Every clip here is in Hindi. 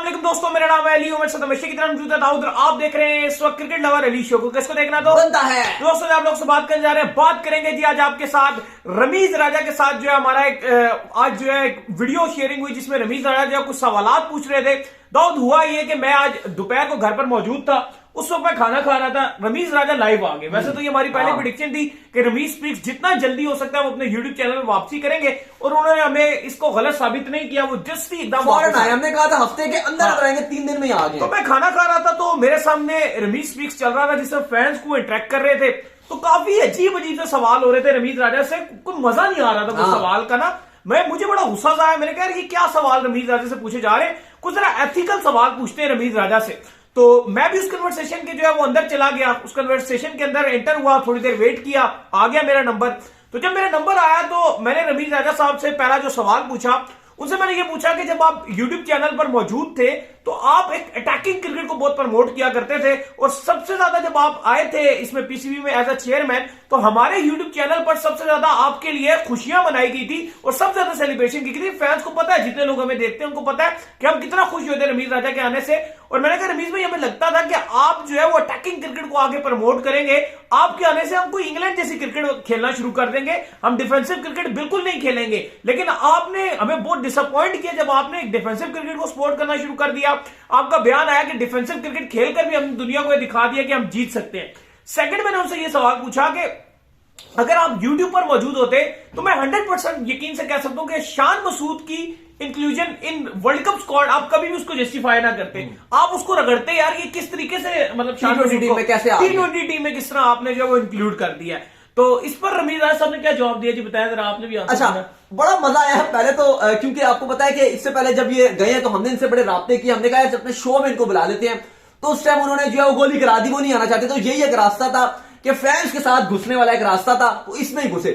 अस्सलाम दोस्तों, मेरा नाम है अली उमर सद हमेशा की तरह मौजूद है दाऊद और आप देख रहे हैं इस वक्त क्रिकेट लवर अली शो को। किसको देखना तो बनता है दोस्तों, आप लोग से बात करने जा रहे हैं। बात करेंगे जी आज आपके साथ रमीज राजा के साथ जो है हमारा आज जो है एक वीडियो शेयरिंग हुई जिसमें रमीज राजा जो है कुछ सवालात पूछ रहे थे। दाऊद हुआ ये कि मैं आज दोपहर को घर पर मौजूद था, उस वक्त मैं खाना खा रहा था, रमीज राजा लाइव आ गए। वैसे तो ये हमारी पहले प्रेडिक्शन थी कि रमीज स्पीक्स जितना जल्दी हो सकता है वो अपने यूट्यूब चैनल में वापसी करेंगे और उन्होंने हमें इसको गलत साबित नहीं किया। वो जस्ट ही एकदम हमने कहा था हफ्ते के अंदर रहेंगे, 3 दिन में आ गए। तो मैं खाना खा रहा था तो मेरे सामने रमीज स्पीक्स चल रहा था जिसमें फैंस को इंटरेक्ट कर रहे थे। तो काफी अजीब अजीब से सवाल हो रहे थे रमीज राजा से, कोई मजा नहीं आ रहा था वो सवाल का ना। मुझे बड़ा गुस्सा आया, मैंने कहा ये क्या सवाल रमीज राजा से पूछे जा रहे हैं, कुछ जरा एथिकल सवाल पूछते हैं रमीज राजा से। तो मैं भी उस कन्वर्सेशन के जो है वो अंदर चला गया, उस कन्वर्सेशन के अंदर एंटर हुआ, थोड़ी देर वेट किया, आ गया मेरा नंबर। तो जब मेरा नंबर आया तो मैंने रमीज राजा साहब से पहला जो सवाल पूछा, उनसे मैंने ये पूछा कि जब आप YouTube चैनल पर मौजूद थे तो आप एक अटैकिंग क्रिकेट को बहुत प्रमोट किया करते थे और सबसे ज्यादा जब आप आए थे इसमें पीसीबी में एज अ चेयरमैन तो हमारे YouTube चैनल पर सबसे ज्यादा आपके लिए खुशियां मनाई गई थी और सबसे ज्यादा सेलिब्रेशन की थी। फैंस को पता है, जितने लोग हमें देखते हैं उनको पता है कि हम कितना खुश हुए थे रमीज राजा के आने से। और मैंने कहा रमीज भाई, हमें लगता था कि आप जो है वो अटैकिंग क्रिकेट को आगे प्रमोट करेंगे, आपके आने से हम कोई इंग्लैंड जैसी क्रिकेट खेलना शुरू कर देंगे, हम डिफेंसिव क्रिकेट बिल्कुल नहीं खेलेंगे। लेकिन आपने हमें बहुत डिसअपॉइंट किया जब आपने एक डिफेंसिव क्रिकेट को सपोर्ट करना शुरू कर दिया। आपका बयान आया कि डिफेंसिव क्रिकेट खेलकर भी हमने दुनिया को दिखा दिया कि हम जीत सकते हैं। सेकंड, मैंने उनसे ये सवाल पूछा कि अगर आप YouTube पर मौजूद होते तो मैं 100% यकीन से कह सकता हूं कि शान मसूद की inclusion in world cup squad आप कभी भी उसको जस्टिफाई ना करते, आप उसको रगड़ते यार ये किस तरीके से, मतलब शान मसूद को T20 टीम में किस तरह आपने जो वो इंक्लूड कर दिया। तो इस पर रमीज राजा साहब ने क्या जवाब दिया जी, बताया जरा, आपने भी। अच्छा, बड़ा मजा आया है पहले तो, क्योंकि आपको पता है कि इससे पहले जब ये गए हैं तो हमने इनसे बड़े राब्ते किए, हमने कहा अपने शो में इनको बुला लेते हैं। तो उस टाइम उन्होंने जो है वो गोली करा दी, वो नहीं आना चाहते। तो यही एक रास्ता था कि फैंस के साथ घुसने वाला एक रास्ता था, तो इसमें ही घुसे।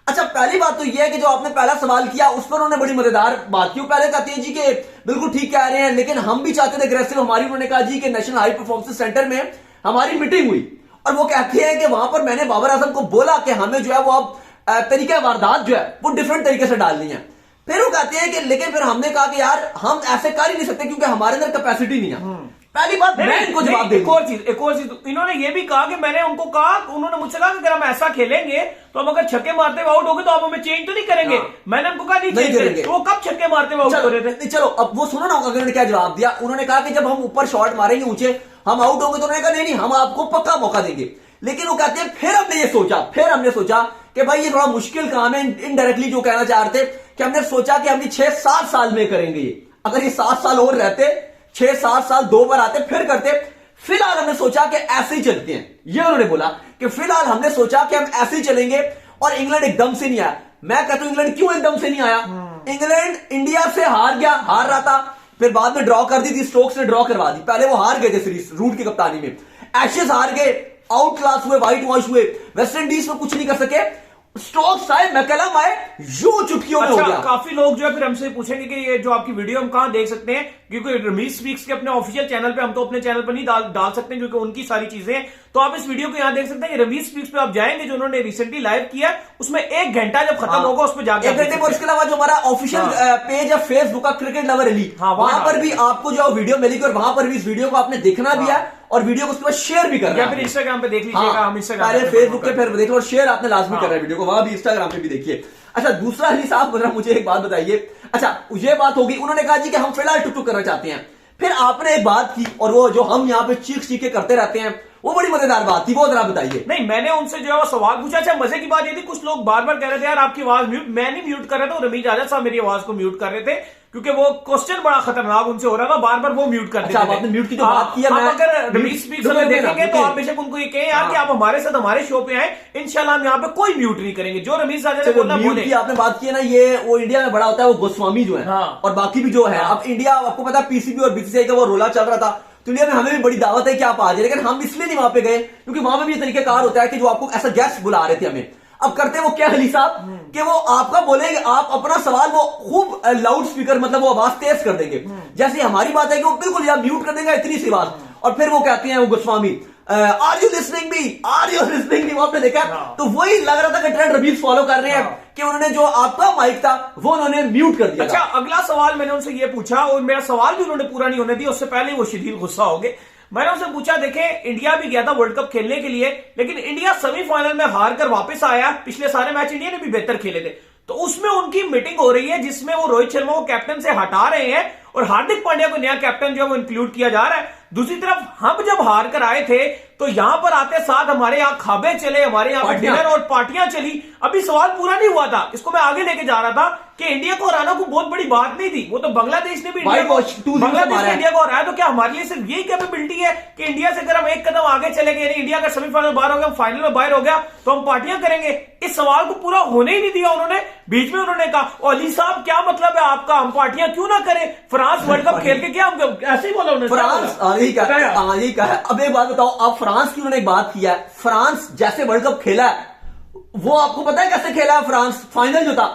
अच्छा, पहली बात तो यह है कि जो आपने पहला सवाल किया उस पर उन्होंने बड़ी मजेदार बात की। पहले कहते हैं जी कि बिल्कुल ठीक कह रहे हैं, लेकिन हम भी चाहते थे अग्रेसिव हमारी। उन्होंने कहा जी कि नेशनल हाई परफॉर्मेंस सेंटर में हमारी मीटिंग हुई और वो कहते हैं कि वहां पर मैंने बाबर आजम को बोला कि हमें जो है वो अब तरीका वारदात जो है वो डिफरेंट तरीके से डालनी है। फिर वो कहते हैं कि लेकिन फिर हमने कहा कि यार हम ऐसे कर ही नहीं सकते क्योंकि हमारे अंदर कैपेसिटी नहीं है। पहली बात मैं इनको जवाब दे, एक और चीज इन्होंने ये भी कहा कि मैंने उनको कहा, उन्होंने मुझसे कहा कि अगर हम ऐसा खेलेंगे तो हम अगर छक्के मारते हुए आउट हो गए तो आप हमें चेंज तो नहीं करेंगे। मैंने उनको कहा नहीं करेंगे। तो वो कब छक्के मारते हुए आउट हो रहे थे? चलो अब वो सुनो ना उन्होंने क्या जवाब दिया। उन्होंने कहा कि जब हम ऊपर शॉट मारेंगे ऊंचे हम आउट होंगे, तो उन्होंने कहा नहीं हम आपको पक्का मौका देंगे। लेकिन वो कहते हैं फिर हमने सोचा कि भाई ये थोड़ा मुश्किल काम है। इनडायरेक्टली जो कहना चाह रहे थे कि हमने सोचा कि हम 6-7 साल में करेंगे ये, अगर ये 7 साल और रहते, 6-7 साल 2 बार आते फिर करते। फिलहाल हमने सोचा कि ऐसे ही चलते हैं, ये उन्होंने बोला कि फिलहाल हमने सोचा कि हम ऐसे ही चलेंगे। और इंग्लैंड एकदम से नहीं आया। मैं कहता हूं इंग्लैंड क्यों एकदम से नहीं आया? इंग्लैंड इंडिया से हार रहा था, फिर बाद में ड्रॉ कर दी थी, स्टोक्स ने ड्रॉ करवा दी। पहले वो हार गए थे सीरीज रूट की कप्तानी में, एशेज हार गए, आउट क्लास हुए, व्हाइट वॉश हुए, वेस्ट इंडीज में कुछ नहीं कर सके। स्टोक्स आए, मैकलम आए, यूं चुटकियों में हो गया। काफी लोग जो है फिर हमसे पूछेंगे कि ये जो आपकी वीडियो हम कहां देख सकते हैं, क्योंकि रमीज स्पीक्स के अपने ऑफिशियल चैनल पे, हम तो अपने चैनल पर नहीं डाल सकते हैं क्योंकि उनकी सारी चीजें। तो आप इस वीडियो को यहां देख सकते हैं। रमीज स्पीक्स पे आप जाएंगे, जो उन्होंने रिसेंटली लाइव किया, उसमें 1 घंटा जब खत्म होगा उस पर जाकर 1 घंटे। और इसके अलावा जो हमारा ऑफिशियल पेज है फेसबुक का क्रिकेट लवर अली, वहां पर भी आपको जो वीडियो मिलेगी और वहां पर भी इस वीडियो को आपने देखना भी है और वीडियो को उसके बाद शेयर भी करना है। फिर इंस्टाग्राम पे देख लीजिएगा, हम इंस्टाग्राम पे, फेसबुक पे फिर देखो और शेयर आपने लाजमी करना है वीडियो को, वहां भी इंस्टाग्राम पे भी देखिए। अच्छा, दूसरा अली साहब मुझे एक बात बताइए। अच्छा, ये बात होगी, उन्होंने कहा जी कि हम फिलहाल टुक करना चाहते हैं। फिर आपने एक बात की और वो जो हम यहाँ पे चीख के करते रहते हैं, वो बड़ी मजेदार बात थी, वो जरा बताइए। नहीं, मैंने उनसे जो है वो सवाल पूछा। अच्छा, मजे की बात ये थी, कुछ लोग बार बार कह रहे थे यार आपकी आवाज म्यूट, मैं नहीं म्यूट कर रहा था, रमीज राजा साहब मेरी आवाज को म्यूट कर रहे थे क्योंकि वो क्वेश्चन बड़ा खतरनाक उनसे हो रहा था, बार बार वो म्यूट कर देते थे। आपने म्यूट की जो बात की है, अगर रमीज स्पीक्स में देखेंगे तो आप बेशक उनको ये कहें यार कि आप हमारे साथ हमारे शो पे आए, इंशाल्लाह हम यहाँ पे कोई म्यूट नहीं करेंगे। जो रमीज राजा ने बोला बोले। आपने बात की है ना, ये वो इंडिया में बड़ा होता है वो गोस्वामी जो है और बाकी भी जो है। अब इंडिया, आपको पता है पीसीबी और बीसीसीआई का वो रोला चल रहा था, तो इंडिया में हमें भी बड़ी दावत है कि आप आ जाए, लेकिन हम इसलिए नहीं वहां पे गए क्योंकि वहां पे भी तरीकेकार होता है कि जो आपको ऐसा गेस्ट बुला रहे थे हमें। अब करते वो क्या अली साहब कि वो आपका बोलेंगे, आप अपना सवाल वो खूब लाउड स्पीकर, मतलब वो आवाज तेज कर देंगे। जैसे हमारी बात है कि वो बिल्कुल या म्यूट कर देंगे, इतनी सी बात। और फिर वो कहते हैं वो Goswami, are you listening me, आपने देखा? तो वही लग रहा था कि ट्रेंड रमीज फॉलो कर रहे हैं कि उन्होंने जो आपका माइक था वो उन्होंने म्यूट कर दिया अच्छा, अगला सवाल मैंने उनसे ये पूछा और मेरा सवाल भी उन्होंने पूरा नहीं होने दिया, उससे पहले वो शदीद गुस्सा हो गए। मैंने उनसे पूछा, देखे इंडिया भी गया था वर्ल्ड कप खेलने के लिए, लेकिन इंडिया सेमीफाइनल में हार कर वापस आया। पिछले सारे मैच इंडिया ने भी बेहतर खेले थे, तो उसमें उनकी मीटिंग हो रही है जिसमें वो रोहित शर्मा को कैप्टन से हटा रहे हैं और हार्दिक पांड्या को नया कैप्टन जो है वो इंक्लूड किया जा रहा है। दूसरी तरफ हम जब हार कर आए थे तो यहां पर आते साथ हमारे यहां खाबे चले, हमारे यहां पर डिनर और पार्टियां चली। अभी सवाल पूरा नहीं हुआ था, इसको मैं आगे लेके जा रहा था कि इंडिया को हराना को बहुत बड़ी बात नहीं थी। वो तो बांग्लादेश ने भी बांग्लादेश ने इंडिया को हराया, तो क्या हमारे लिए सिर्फ यही कैपेबिलिटी है कि इंडिया से अगर हम एक कदम आगे चले गए, यानी इंडिया का सेमीफाइनल बाहर हो गया, फाइनल में बाहर हो गया, तो हम पार्टियां करेंगे? इस सवाल को पूरा होने ही नहीं दिया उन्होंने। बीच में उन्होंने कहा, अली साहब क्या मतलब है आपका, हम पार्टियां क्यों ना करें, फ्रांस वर्ल्ड कप खेल के क्या हम ऐसे ही बोला उन्होंने? फ्रांस यही कहा है। अब एक बात बताओ, आप फ्रांस की उन्होंने एक बात किया है, फ्रांस जैसे वर्ल्ड कप खेला है वो आपको पता है कैसे खेला है फ्रांस? फाइनल जो था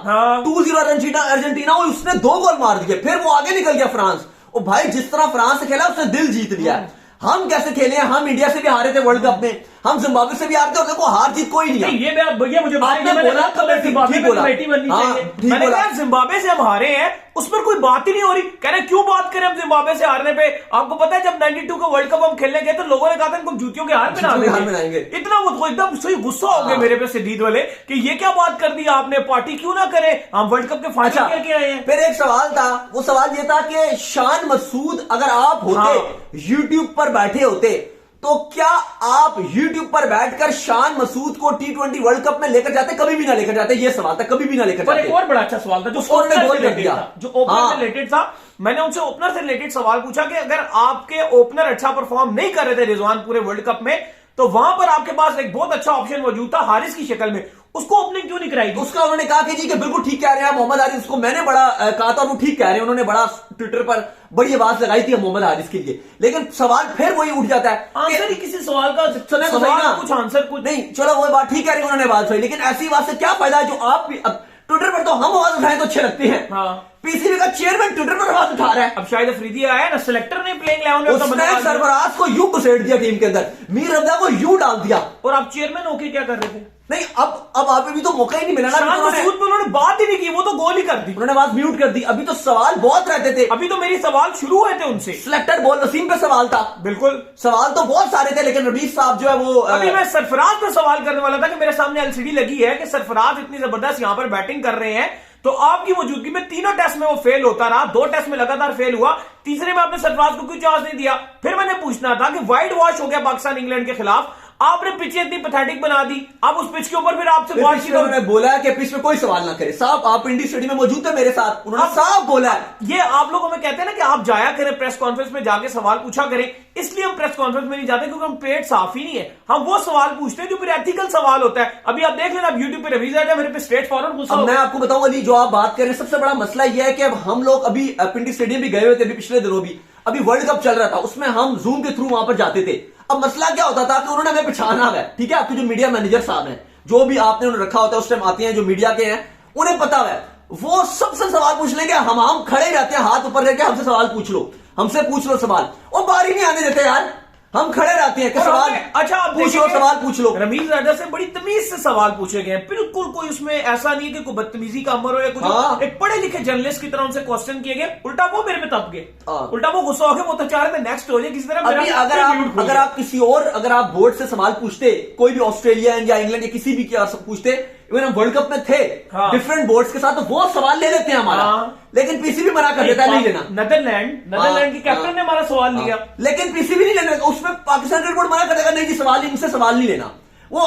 2-0 अर्जेंटीना वो उसने 2 गोल मार दिए, फिर वो आगे निकल गया फ्रांस। और भाई जिस तरह फ्रांस से खेला उसने दिल जीत लिया। हम कैसे खेले हैं? हम इंडिया से भी हारे थे वर्ल्ड कप में, हम जिम्बाब्वे से भी हारते और देखो हार जीत कोई नहीं है। ये भैया मुझे आपने बोला जिम्बाब्वे से हम हारे हैं, उस पर कोई बात ही नहीं हो रही। कह रहे क्यों बात करें हम जिम्बाब्वे से हारने पे? आपको पता है जब 92 का वर्ल्ड कप हम खेलने गए तो लोगों ने कहा था इनको जूतियों के हार बनाएंगे। इतना वो एकदम सही गुस्सा हो गए मेरे पे सिद्दीद वाले कि ये क्या बात कर दी आपने, पार्टी क्यों ना करें, हम वर्ल्ड कप के फाइनल खेल के आए हैं। फिर एक सवाल था, वो सवाल ये था कि शान मसूद अगर आप होते यूट्यूब पर बैठे होते तो क्या आप YouTube पर बैठकर शान मसूद को T20 वर्ल्ड कप में लेकर जाते? कभी भी ना लेकर जाते, ये सवाल था, कभी भी ना लेकर जाते। एक और बड़ा अच्छा सवाल था जो ओपनर से रिलेटेड था। मैंने उनसे ओपनर से रिलेटेड सवाल पूछा कि अगर आपके ओपनर अच्छा परफॉर्म नहीं कर रहे थे रिजवान पूरे वर्ल्ड कप में, तो वहां पर आपके पास एक बहुत अच्छा ऑप्शन मौजूद था हारिस की शक्ल में, उसको ओपनिंग क्यों नहीं कराई? उसका उन्होंने कहा कि जी कि बिल्कुल ठीक कह रहे हैं मोहम्मद हारिस, उसको मैंने बड़ा कहा था, वो ठीक कह रहे हैं। उन्होंने बड़ा ट्विटर पर बड़ी आवाज लगाई थी मोहम्मद हारिस के लिए, लेकिन सवाल फिर वही उठ जाता है, आंसर ही किसी सवाल का कुछ आंसर कुछ नहीं। चलो वो बात ठीक कह रही है, उन्होंने बात सही, लेकिन ऐसी बात से क्या फायदा जो आप ट्विटर पर तो हम आवाज उठाएं तो अच्छे लगते हैं। पीसीबी का चेयरमैन ट्विटर पर आवाज उठा रहा है। अब शायद अफरीदी आया ना, सिलेक्टर ने प्लेइंग 11 में उसने सरफराज को यूं घुसेड़ दिया टीम के अंदर, मीर रमजा को यूं डाल दिया। और आप चेयरमैन होके क्या कर रहे थे? नहीं, अब आप भी तो मौका ही नहीं मिला ना। उन्होंने बात ही नहीं की, वो तो गोल ही कर दी, उन्होंने बात म्यूट कर दी। अभी तो सवाल बहुत रहते थे, अभी तो मेरी सवाल शुरू हुए थे उनसे। सिलेक्टर बॉल वसीम पे सवाल था, बिल्कुल सवाल तो बहुत सारे थे, लेकिन रमीज साहब जो है वो अभी मैं सरफराज पे सवाल करने वाला था कि मेरे सामने एलसीडी लगी है कि सरफराज इतनी जबरदस्त यहां पर बैटिंग कर रहे हैं, तो आपकी मौजूदगी में तीनों टेस्ट में वो फेल होता रहा, 2 टेस्ट में लगातार फेल हुआ, तीसरे में आपने सरफराज को क्यों चांस नहीं दिया? फिर मैंने पूछना था कि वाइट वॉश हो गया पाकिस्तान इंग्लैंड के खिलाफ, आपने पिच इतनी पैथेटिक बना दी, अब उस पिच के ऊपर फिर आपसे उन्होंने बोला कि पिच में कोई सवाल ना करे साहब, आप इंडी स्टेडियम में मौजूद थे मेरे साथ, उन्होंने साफ बोला है। ये आप लोगों में कहते हैं ना कि आप जाया करें प्रेस कॉन्फ्रेंस में, जाके सवाल पूछा करें, इसलिए हम प्रेस कॉन्फ्रेंस में नहीं जाते क्योंकि हम पेट साफ ही नहीं है। हम वो सवाल पूछते हैं जो फिर एथिकल सवाल होता है। अभी आप देख लेना, आप यूट्यूब पे रवीज आजा मेरे पे स्ट्रेट फॉरवर्ड गुस्सा। मैं आपको बताऊं अली, जो आप बात कर रहे हैं, सबसे बड़ा मसला यह है कि अब हम लोग अभी पिंडी स्टेडियम भी गए हुए थे, अभी पिछले दिनों भी, अभी वर्ल्ड कप चल रहा था, उसमें हम जूम के थ्रू वहां पर जाते थे। अब मसला क्या होता था कि उन्होंने हमें पहचाना है, ठीक है, आपके जो मीडिया मैनेजर साहब हैं, जो भी आपने उन्हें रखा होता है, उस टाइम आते हैं जो मीडिया के हैं, उन्हें पता है, वो सबसे सवाल पूछ लेंगे, हम खड़े रहते हैं हाथ ऊपर करके, हमसे सवाल पूछ लो, हमसे पूछ लो सवाल, और बारी नहीं आने देते यार, हम खड़े रहते हैं कि सवाल अच्छा आप पूछ लो, सवाल पूछ लो। रमीज राजा से बड़ी तमीज से सवाल पूछे गए, बिल्कुल कोई उसमें ऐसा नहीं है कि कोई बदतमीजी का अमर हो या कुछ। एक पढ़े लिखे जर्नलिस्ट की तरह उनसे क्वेश्चन किए गए, उल्टा वो मेरे में तप गए, उल्टा वो गुस्सा हो गया, वो तो चाह रहे थे नेक्स्ट हो जाए किसी तरह। अगर आप किसी और, अगर आप बोर्ड से सवाल पूछते, कोई भी ऑस्ट्रेलियन या इंग्लैंड या किसी भी पूछते, इवन हम वर्ल्ड कप में थे डिफरेंट बोर्ड्स के साथ, तो वो सवाल ले लेते हैं हमारा, लेकिन पीसीबी मना कर देता है नहीं लेना। नेदरलैंड के कैप्टन ने हमारा सवाल लिया, लेकिन पीसीबी नहीं लेना, उसमें पाकिस्तान क्रिकेट बोर्ड मना कर देगा, नहीं जी सवाल इनसे सवाल नहीं लेना। वो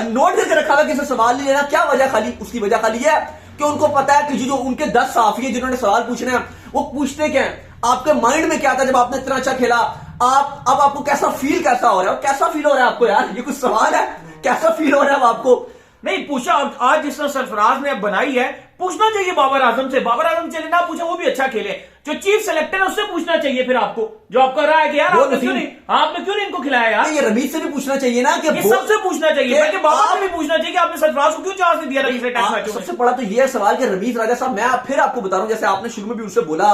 नोट करके रखा हुआ कि इनसे सवाल नहीं लेना। क्या वजह? खाली उसकी वजह खाली है कि उनको पता है कि जो उनके 10 साफी है जिन्होंने सवाल पूछने हैं, वो पूछते क्या है, आपके माइंड में क्या था जब आपने इतना अच्छा खेला, अब आपको कैसा फील कैसा हो रहा है, कैसा फील हो रहा है आपको यार, ये कुछ सवाल है, कैसा फील हो रहा है आपको? नहीं पूछा। आज जिस तरह सरफराज ने बनाई है, पूछना चाहिए बाबर आजम से, बाबर आजम चले ना पूछा, वो भी अच्छा खेले, जो चीफ सेलेक्टर है उससे पूछना चाहिए फिर आपको, जो आपका रहा है कि यार आपने क्यों नहीं इनको खिलाया यार। ये रमीज से भी पूछना चाहिए ना, कि सबसे पूछना चाहिए, बाबर से भी पूछना चाहिए कि आपने सरफराज को क्यों चांस नहीं दिया। सबसे बड़ा तो ये सवाल कि रमीज राजा साहब, मैं फिर आपको बता रहा हूं, जैसे आपने शुरू में भी उनसे बोला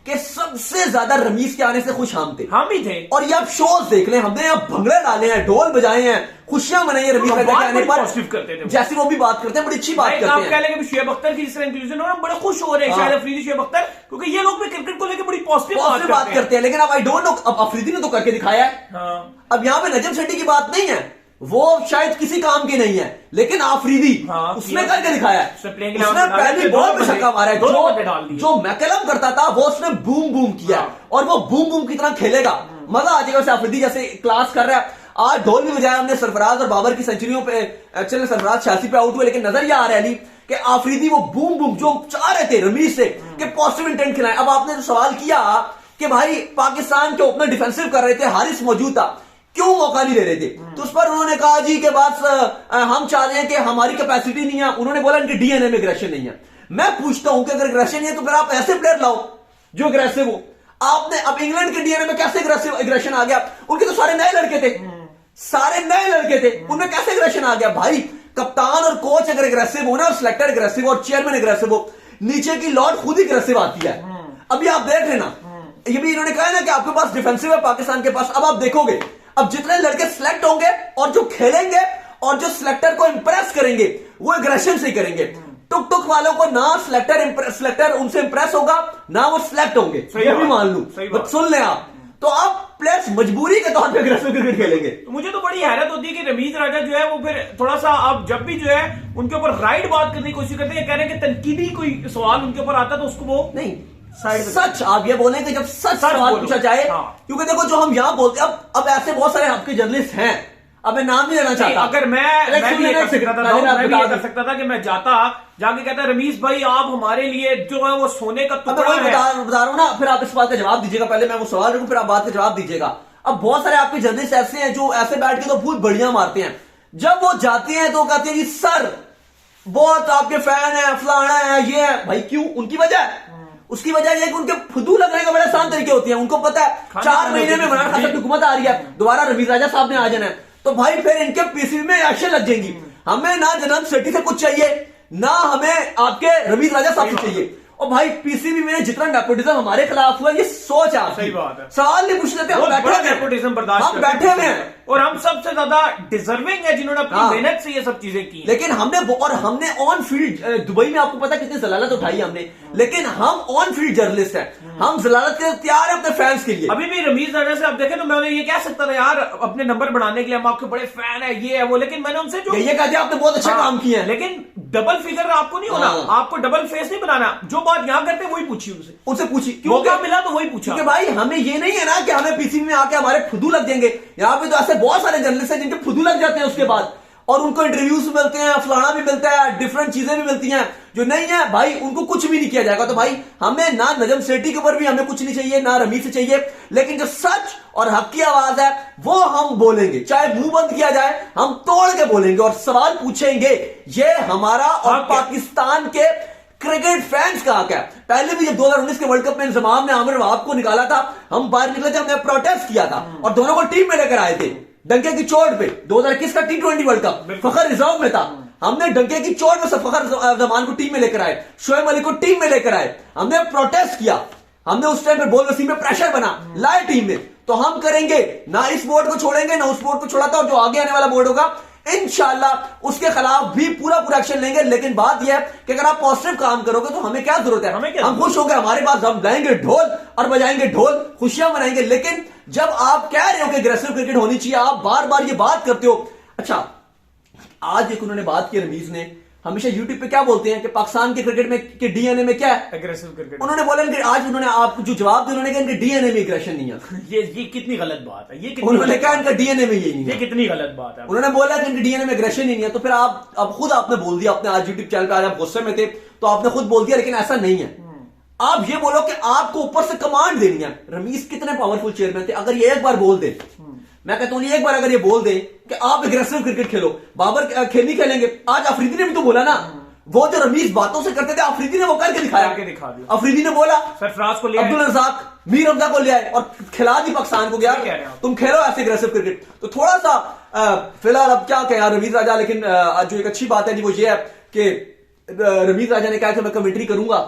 कि सबसे ज्यादा रमीज के आने से खुश हम थे, हम ही थे। और ये आप शोज देख लें, हमने यहाँ भंगड़े डाले हैं, ढोल बजाए हैं, खुशियां मनाई है रमीज राजा के आने पर, करते थे जैसे वो भी बात करते हैं, बड़ी अच्छी बात करते आप हैं। कह लेंगे शुएब अख्तर की जिस तरह इंक्लूजन हो रहा है, हम बड़े खुश हो रहे हैं शायद अफरीदी शुएब अख्तर, क्योंकि ये लोग भी क्रिकेट को लेकर बड़ी पॉजिटिव बात करते हैं। लेकिन अब आई डोंट नो, अब अफरीदी ने तो करके दिखाया है। हाँ। अब यहाँ पे नजम सेठी की बात नहीं है, वो शायद किसी काम की नहीं है, लेकिन आफरीदी उसने करके दिखाया है। उसने पहली बॉल पे छक्का मारा है, जो मैकलम करता था वो उसने बूम बूम किया, और वो बूम बूम की तरह खेलेगा, मजा आ जाएगा। वैसे आफरीदी जैसे क्लास कर रहा है। आज ढोल भी बजाया हमने सरफराज और बाबर की सेंचुरियों पे, एक्चुअली सरफराज 86 पे आउट हुए, लेकिन नजर यह आ रहा है कि आफरीदी वो बूम बूम जो चाह रहे थे रमीज से कि पॉजिटिव इंटेंट खिलाए। अब आपने जो सवाल किया कि भाई पाकिस्तान के ओपनर डिफेंसिव कर रहे थे, हारिस मौजूद था, क्यों मौका नहीं दे रहे थे, तो उस पर उन्होंने कहा जी के बाद हम चाह रहे हैं कि हमारी कैपेसिटी नहीं है। उन्होंने बोला इनके डीएनए में एग्रेशन नहीं है। मैं पूछता हूं कि अगर एग्रेशन नहीं है तो फिर आप ऐसे प्लेयर लाओ जो एग्रेसिव हो। आपने अब इंग्लैंड के डीएनए में कैसे एग्रेशन आ गया? उनके तो सारे नए लड़के थे, सारे नए लड़के थे, उनमें कैसे एग्रेशन आ गया? भाई कप्तान और कोच अगर एग्रेसिव हो ना, और सिलेक्टर एग्रेसिव और चेयरमैन एग्रेसिव हो, नीचे की लॉर्ड खुद ही एग्रेसिव आती है। अभी आप देख लेना, ये भी इन्होंने कहा ना कि आपके पास डिफेंसिव है पाकिस्तान के पास। अब आप देखोगे, अब जितने लड़के सिलेक्ट होंगे और जो खेलेंगे और जो सिलेक्टर को इंप्रेस करेंगे वो एग्रेशन से करेंगे। टुक टुक वालों को ना सिलेक्टर उनसे इंप्रेस होगा, ना वो सिलेक्ट होंगे, ये भी मान लूं, सुन लें आप। तो आप प्लेयर्स मजबूरी के तौर पे एग्रेसिव क्रिकेट खेलेंगे। तो मुझे तो बड़ी हैरत होती है कि रमीज राजा जो है वो फिर थोड़ा सा, आप जब भी जो है उनके ऊपर राइट बात करने की कोशिश करते हैं, कह रहे हैं कि तनकीदी कोई सवाल उनके ऊपर आता तो उसको वो नहीं, सच आप ये बोले कि जब सच सवाल पूछा जाए, क्योंकि देखो जो हम यहां बोलते हैं, अब ऐसे बहुत सारे आपके जर्नलिस्ट हैं, अब मैं नाम नहीं लेना चाहता। अगर मैं भी ये कर सकता था कि मैं जाके कहता रमीज भाई आप हमारे लिए जो है वो सोने का टुकड़ा है। बता रहा हूं ना, फिर आप इस बात का जवाब दीजिएगा। पहले मैं वो सवाल रखूं, फिर आप बात का जवाब दीजिएगा। अब बहुत सारे आपके जर्नलिस्ट ऐसे हैं जो ऐसे बैठ के तो बहुत बढ़िया मारते हैं, जब वो जाते हैं तो कहते हैं जी सर बहुत आपके फैन है, फलाना है, ये है। भाई क्यों? उनकी वजह है, उसकी वजह यह कि उनके फुदू लगने का बड़े आसान तरीके होते हैं। उनको पता है 4 महीने में इमरान खान की हुकूमत आ रही है, दोबारा रमीज राजा साहब ने आ जाना है, तो भाई फिर इनके पीसीबी में एक्शन लग जाएंगी। हमें ना जनाब सेठी से कुछ चाहिए, ना हमें आपके रमीज राजा साहब से चाहिए। और भाई पीसीबी में जितना नेपोटिज्म हमारे खिलाफ हुआ, ये सोच है। सही बात है, सवाल नहीं पूछ लेते, हम बैठे हुए हैं और हम सबसे ज्यादा डिजर्विंग है जिन्होंने अपनी मेहनत से ये सब चीजें की। लेकिन हमने ऑन फील्ड दुबई में आपको पता कितनी जलालत उठाई हमने, लेकिन हम ऑन फील्ड जर्नलिस्ट हैं, हम जलालत के तैयार हैं अपने फैंस के लिए। अभी भी रमीज राजा से आप देखें तो मैं उन्हें ये कह सकता था यार अपने नंबर बढ़ाने के लिए हम आपके बड़े फैन है, ये है वो, लेकिन मैंने उनसे जो ये कहते आपने बहुत अच्छा काम किया है, लेकिन डबल फिगर आपको नहीं होना, आपको डबल फेस नहीं बनाना। जो बात यहां करते वही पूछी उनसे पूछी, क्यों क्या मिला तो वही पूछा। क्योंकि भाई हमें ये नहीं है ना कि हमें पीसीबी में आके हमारे फुदू लग जाएंगे। यहाँ पे तो ऐसे बहुत सारे जर्नलिस्ट हैं जिनके फुदू लग जाते हैं उसके बाद, और उनको इंटरव्यूज मिलते हैं, फलाना भी मिलता है, डिफरेंट चीजें भी मिलती हैं। जो नहीं है भाई उनको कुछ भी नहीं किया जाएगा। तो भाई हमें ना नजम सेठी के ऊपर भी हमें कुछ नहीं चाहिए, ना रमीज से चाहिए, लेकिन जो सच और हक की आवाज है वो हम बोलेंगे, चाहे मुंह बंद किया जाए, हम तोड़ के बोलेंगे और सवाल पूछेंगे। ये हमारा और पाकिस्तान के क्रिकेट फैंस का हक है। पहले भी जब 2019 के वर्ल्ड कप में इंजमाम ने आमिर वहाब को निकाला था, हम बाहर निकले थे, हमने प्रोटेस्ट किया था और दोनों को टीम में लेकर आए थे डंके की चोट पे। 2021 का T20 वर्ल्ड कप फखर रिजर्व में था, हमने डंके की चोट में फखर जमान को टीम में लेकर आए, शोएब अली को टीम में लेकर आए, हमने प्रोटेस्ट किया, हमने उस टाइम पे बोल वसीम में प्रेशर बना, लाए टीम में। तो हम करेंगे ना, इस बोर्ड को छोड़ेंगे ना उस बोर्ड को छोड़ा था, और जो आगे आने वाला बोर्ड होगा इंशाल्लाह उसके खिलाफ भी पूरा एक्शन लेंगे। लेकिन बात यह है कि अगर आप पॉजिटिव काम करोगे तो हमें क्या जरूरत है, हम खुश होंगे, हमारे पास हम लाएंगे ढोल और बजाएंगे ढोल, खुशियां मनाएंगे। लेकिन जब आप कह रहे हो कि एग्रेसिव क्रिकेट होनी चाहिए, आप बार बार ये बात करते हो। अच्छा, आज एक उन्होंने बात की रमीज ने, हमेशा यूट्यूब पे क्या बोलते हैं कि पाकिस्तान के क्रिकेट में के डीएनए में क्या है, एग्रेसिव क्रिकेट। उन्होंने बोला कि आज उन्होंने आपको जो जवाब दिया, उन्होंने कहा इनके डीएनए में एग्रेशन नहीं है। ये कितनी गलत बात है, ये उन्होंने कहा इनका डीएनए में ये नहीं है, ये कितनी गलत बात है। उन्होंने बोला कि इनके डीएनए में एग्रेशन ही नहीं है। तो फिर आप अब खुद आपने बोल दिया, अपने आज यूट्यूब चैनल पे, आज आप गुस्से में थे तो आपने खुद बोल दिया, लेकिन ऐसा नहीं है। आप ये बोलो कि आपको ऊपर से कमांड देनी है। रमीज कितने पावरफुल चेयरमैन थे, अगर ये एक बार बोल दे, मैं कहता हूं एक बार अगर ये बोल दे कि आप एग्रेसिव क्रिकेट खेलो, बाबर खेल खेलेंगे। आज अफरीदी ने भी तो बोला ना, वो जो रमीज बातों से करते थे, अफरीदी ने वो करके दिखाया, दिखा दिया। अफरीदी ने बोला सरफराज को लिया, अब्दुल रज़ाक, मीर हमजा को लिया और खिला दी पाकिस्तान को, गया तुम खेलो ऐसे एग्रेसिव क्रिकेट। तो थोड़ा सा फिलहाल अब क्या कहें रमीज राजा, लेकिन जो एक अच्छी बात है वो ये है कि रमीज राजा ने कहा कि मैं कमेंट्री करूंगा,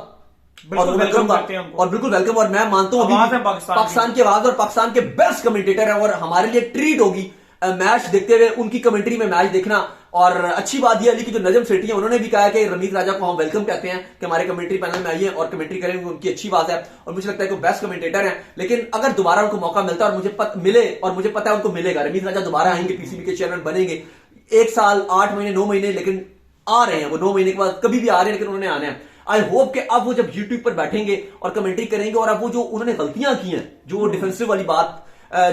बिल्कुल और मैं welcome करूंगा, करते हैं उनको। और बिल्कुल वेलकम। और मैं मानता हूं आवाज अभी है पाकिस्तान पाकिस्तान की आवाज और पाकिस्तान के बेस्ट कमेंटेटर है, और हमारे लिए ट्रीट होगी मैच देखते हुए उनकी कमेंट्री में मैच देखना। और अच्छी बात यह है कि जो नजम सेठी है उन्होंने भी कहा है कि रमीज राजा को हम वेलकम कहते हैं कि हमारे कमेंट्री पैनल में आइए और कमेंट्री करेंगे, उनकी अच्छी बात है और मुझे लगता है कि बेस्ट कमेंटेटर है। लेकिन अगर दोबारा उनको मौका मिलता है और मिले, और मुझे पता है उनको मिलेगा, रमीज राजा दोबारा आएंगे, पीसीबी के चेयरमैन बनेंगे 1 साल 8 महीने 9 महीने, लेकिन आ रहे हैं वो 9 महीने के बाद, कभी भी आ रहे हैं, लेकिन उन्होंने आना है। आई होप कि अब वो जब यूट्यूब पर बैठेंगे और कमेंट्री करेंगे और अब वो जो उन्होंने गलतियां की हैं, जो वो डिफेंसिव वाली बात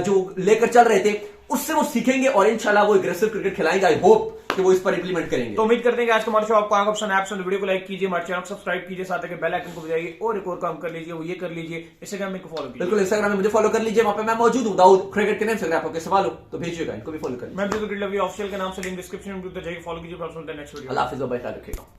जो लेकर चल रहे थे, उससे वो सीखेंगे और इंशाल्लाह वो एग्रेसिव क्रिकेट खिलाएंगे। आई होप कि वो इस पर इंप्लीमेंट करेंगे। तो उम्मीद करते हैं कि आज का हमारा शो आपको आएगा पसंद है। वीडियो को लाइक कीजिए, हमारे चैनल को सब्सक्राइब कीजिए, साथ ही बेल आइकन को बजाइए और एक और काम कर लीजिए, वो ये कर लीजिए, इंस्टाग्राम में फॉलो कीजिए। बिल्कुल, इंस्टाग्राम में मुझे फॉलो कर लीजिए, वहां पे मैं मौजूद हूं, दाऊद क्रिकेट के नाम से। अगर आपको कोई सवाल हो तो भेजिएगा, इनको भी फॉलो करिए। मैं ऑफिशियल के नाम से लिंक डिस्क्रिप्शन में जाइए, फॉलो कीजिए। Next video. अल्लाह हाफिज़, बाय, ख्याल रखिएगा।